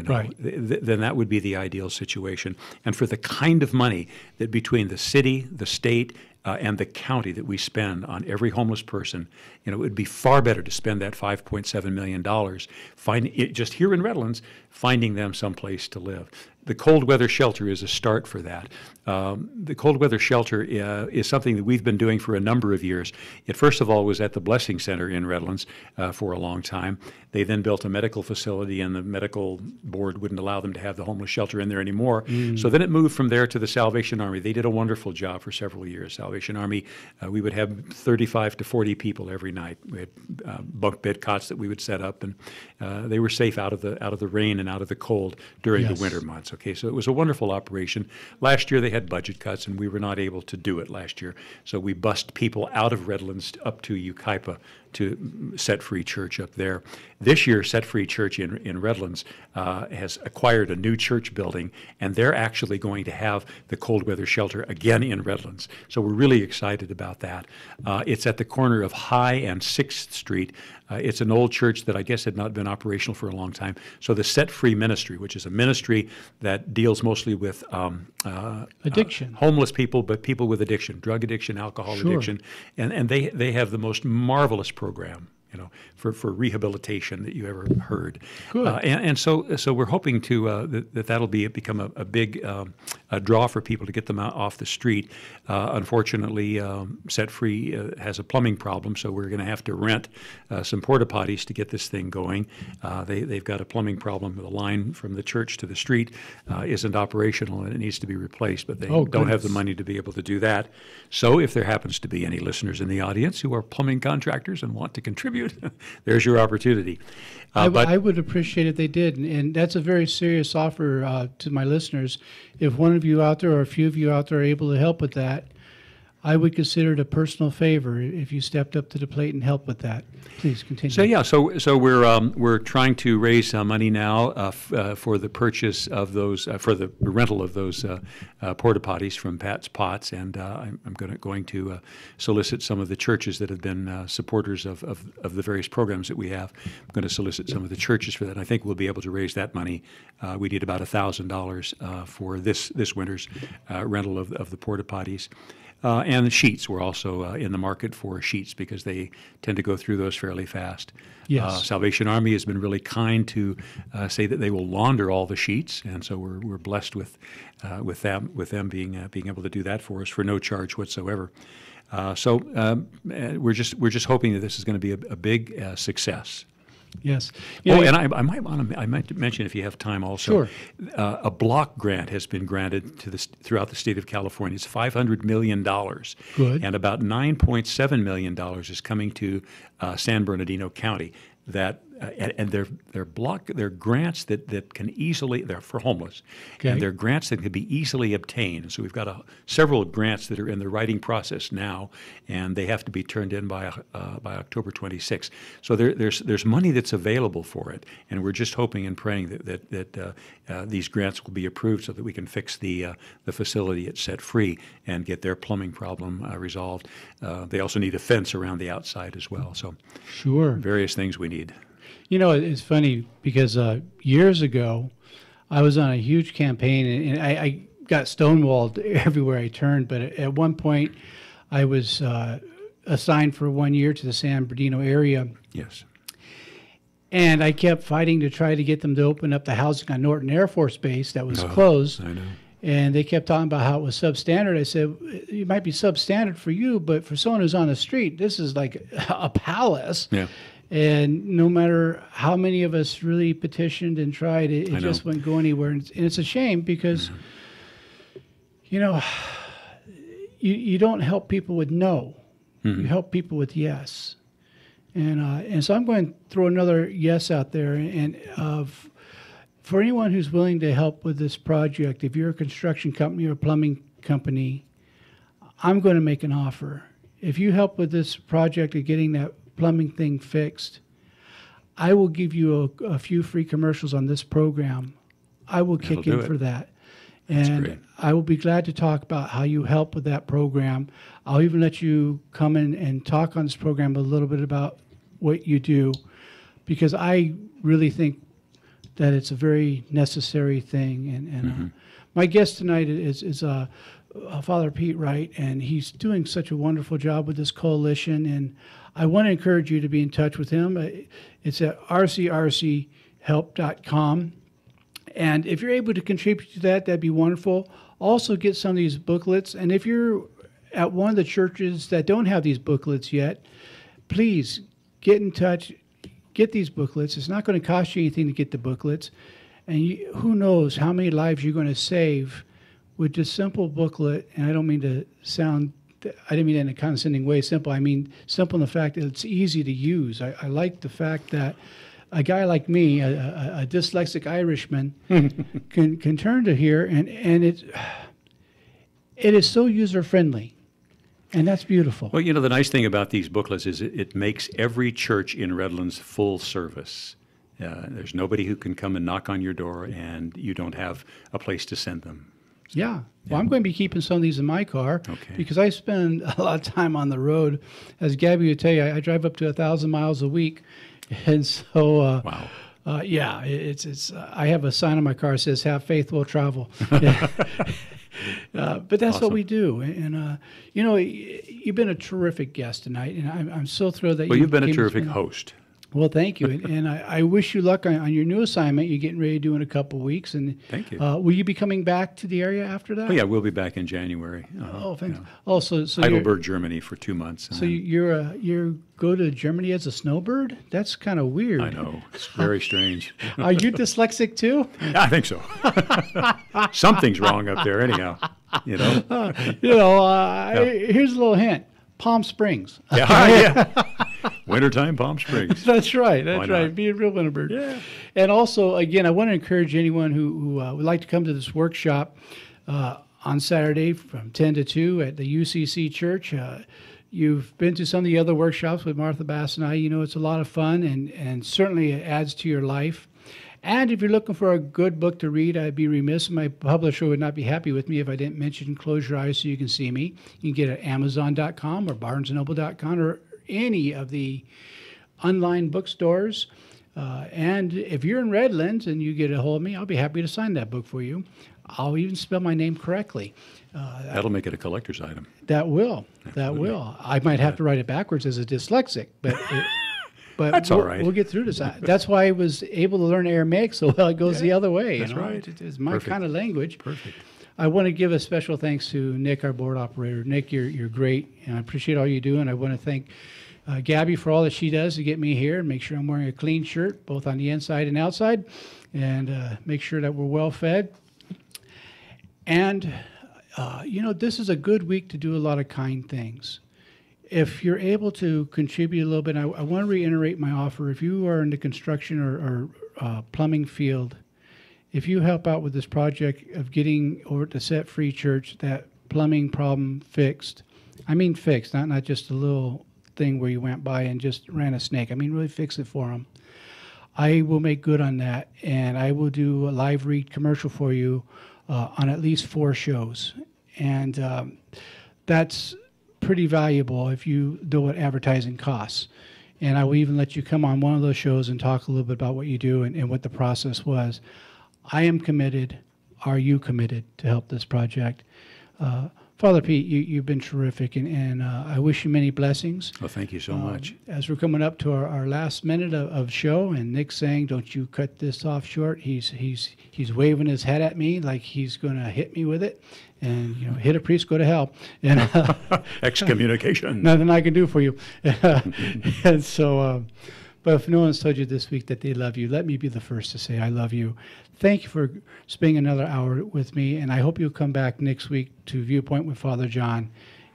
right. then that would be the ideal situation. And for the kind of money that between the city, the state, and the county that we spend on every homeless person, it would be far better to spend that $5.7 million just here in Redlands, finding them someplace to live. The cold weather shelter is a start for that. The cold weather shelter is something that we've been doing for a number of years. It first of all was at the Blessing Center in Redlands for a long time. They then built a medical facility, and the medical board wouldn't allow them to have the homeless shelter in there anymore. So then it moved from there to the Salvation Army. They did a wonderful job for several years. Salvation Army, we would have 35 to 40 people every night. We had bunk bed cots that we would set up, and they were safe out of the rain and out of the cold during the winter months. Okay, so it was a wonderful operation. Last year they had budget cuts, and we were not able to do it last year. So we bussed people out of Redlands up to Yucaipa to Set Free Church up there. This year, Set Free Church in Redlands has acquired a new church building, and they're actually going to have the cold weather shelter again in Redlands. So we're really excited about that. It's at the corner of High and 6th Street. It's an old church that I guess had not been operational for a long time. So the Set Free Ministry, which is a ministry that deals mostly with addiction, homeless people, but people with addiction, drug addiction, alcohol addiction, and they have the most marvelous program, for rehabilitation that you ever heard. Good. And so we're hoping to that'll become a big draw for people to get them out off the street. Unfortunately, Set Free has a plumbing problem, so we're going to have to rent some porta potties to get this thing going. They've got a plumbing problem. The line from the church to the street isn't operational, and it needs to be replaced, but they don't have the money to be able to do that. So if there happens to be any listeners in the audience who are plumbing contractors and want to contribute, there's your opportunity. I would appreciate if they did, and that's a very serious offer to my listeners. If one of you out there or a few of you out there are able to help with that, I would consider it a personal favor if you stepped up to the plate and helped with that. Please continue. So we're trying to raise money now for the purchase of those for the rental of those porta potties from Pat's Pots, and I'm going to solicit some of the churches that have been supporters of the various programs that we have. I'm going to solicit some of the churches for that. I think we'll be able to raise that money. We need about $1,000 for this winter's rental of the porta potties. And the sheets, we're also in the market for sheets because they tend to go through those fairly fast. Yes. Salvation Army has been really kind to say that they will launder all the sheets, and so we're blessed with them being able to do that for us for no charge whatsoever. So we're just hoping that this is going to be a big success. Yes. And I might mention, if you have time also, sure. A block grant has been granted throughout the state of California. It's $500 million. Good. And about $9.7 million is coming to San Bernardino County. That and they're grants that can easily, they're for homeless, Okay. and they're grants that can be easily obtained. So we've got several grants that are in the writing process now, and they have to be turned in by October 26th. So there's money that's available for it, and we're just hoping and praying that these grants will be approved so that we can fix the facility at Set Free and get their plumbing problem resolved. They also need a fence around the outside as well. So Sure. various things we need. You know, it's funny because years ago, I was on a huge campaign, and I got stonewalled everywhere I turned. But at one point, I was assigned for 1 year to the San Bernardino area. Yes. And I kept fighting to try to get them to open up the housing on Norton Air Force Base that was closed. I know. And they kept talking about how it was substandard. I said, it might be substandard for you, but for someone who's on the street, this is like a palace. Yeah. And no matter how many of us really petitioned and tried, it just wouldn't go anywhere. And it's a shame because, you know, you don't help people with no. You help people with yes. And so I'm going to throw another yes out there. And for anyone who's willing to help with this project, if you're a construction company or a plumbing company, I'm going to make an offer. If you help with this project of getting that plumbing thing fixed, I will give you a few free commercials on this program. I will kick in for that. And I will be glad to talk about how you help with that program. I'll even let you come in and talk on this program a little bit about what you do, because I really think that it's a very necessary thing. And my guest tonight is Father Pete Wright, and he's doing such a wonderful job with this coalition. And I want to encourage you to be in touch with him. It's at rcrchelp.com. And if you're able to contribute to that, that'd be wonderful. Also get some of these booklets. And if you're at one of the churches that don't have these booklets yet, please get in touch. Get these booklets. It's not going to cost you anything to get the booklets. And who knows how many lives you're going to save with just simple booklet. And I don't mean to sound, I didn't mean that in a condescending way, simple. I mean simple in the fact that it's easy to use. I like the fact that a guy like me, a dyslexic Irishman, can turn to here, and it is so user-friendly. And that's beautiful. Well, you know, the nice thing about these booklets is it makes every church in Redlands full service. There's nobody who can come and knock on your door and you don't have a place to send them. Yeah. Well, I'm going to be keeping some of these in my car because I spend a lot of time on the road. As Gabby would tell you, I drive up to 1,000 miles a week. And so, wow. Yeah, it's. I have a sign on my car that says, "Have faith, we'll travel." But that's what we do. And, you know, you've been a terrific guest tonight, and I'm so thrilled that you've been a terrific host. Well, thank you. And I wish you luck on your new assignment you're getting ready to do in a couple of weeks. And thank you. Will you be coming back to the area after that? Oh, yeah, we'll be back in January. Oh, thanks. You know, also, so Heidelberg, Germany for 2 months. So you go to Germany as a snowbird? That's kind of weird. I know. It's very strange. Are you dyslexic too? I think so. Something's wrong up there anyhow, you know. Here's a little hint. Palm Springs. Yeah. Wintertime, Palm Springs. That's right. That's right. Be a real winter bird. Yeah. And also, again, I want to encourage anyone who would like to come to this workshop on Saturday from 10 to 2 at the UCC Church. You've been to some of the other workshops with Martha Bass and I. You know, it's a lot of fun and certainly it adds to your life. And if you're looking for a good book to read, I'd be remiss. My publisher would not be happy with me if I didn't mention Close Your Eyes So You Can See Me. You can get it at Amazon.com or BarnesandNoble.com or any of the online bookstores. And if you're in Redlands and you get a hold of me, I'll be happy to sign that book for you. I'll even spell my name correctly. That'll make it a collector's item. That will. I might have to write it backwards as a dyslexic, but... But that's all right. We'll get through this. That's why I was able to learn Aramaic so well. It goes the other way. That's right. It's my kind of language. Perfect. I want to give a special thanks to Nick, our board operator. Nick, you're great, and I appreciate all you do. And I want to thank Gabby for all that she does to get me here and make sure I'm wearing a clean shirt, both on the inside and outside, and make sure that we're well fed. And, this is a good week to do a lot of kind things. if you're able to contribute a little bit, I want to reiterate my offer. If you are in the construction or plumbing field, if you help out with this project of getting over to Set Free Church that plumbing problem fixed, I mean fixed, not just a little thing where you went by and just ran a snake. I mean really fix it for them. I will make good on that, and I will do a live read commercial for you on at least 4 shows. And that's pretty valuable if you know what advertising costs. And I will even let you come on one of those shows and talk a little bit about what you do and what the process was. I am committed. Are you committed to help this project? Father Pete, you've been terrific, and I wish you many blessings. Well, thank you so much. As we're coming up to our last minute of show, and Nick's saying, "Don't you cut this off short." He's waving his hat at me like he's going to hit me with it, and hit a priest, go to hell. And excommunication. Nothing I can do for you. And so, but if no one's told you this week that they love you, let me be the first to say I love you. Thank you for spending another hour with me, and I hope you'll come back next week to Viewpoint with Father John.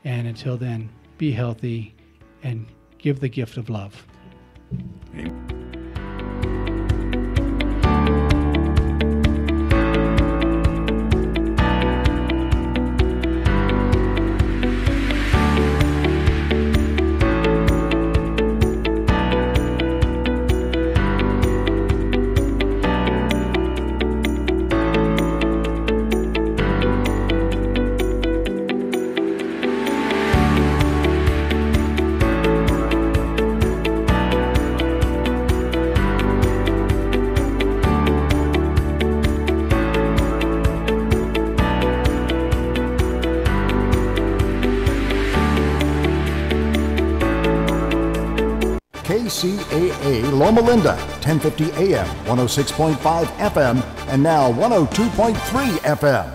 And until then, be healthy and give the gift of love. Amen. KCAA Loma Linda, 1050 AM, 106.5 FM, and now 102.3 FM.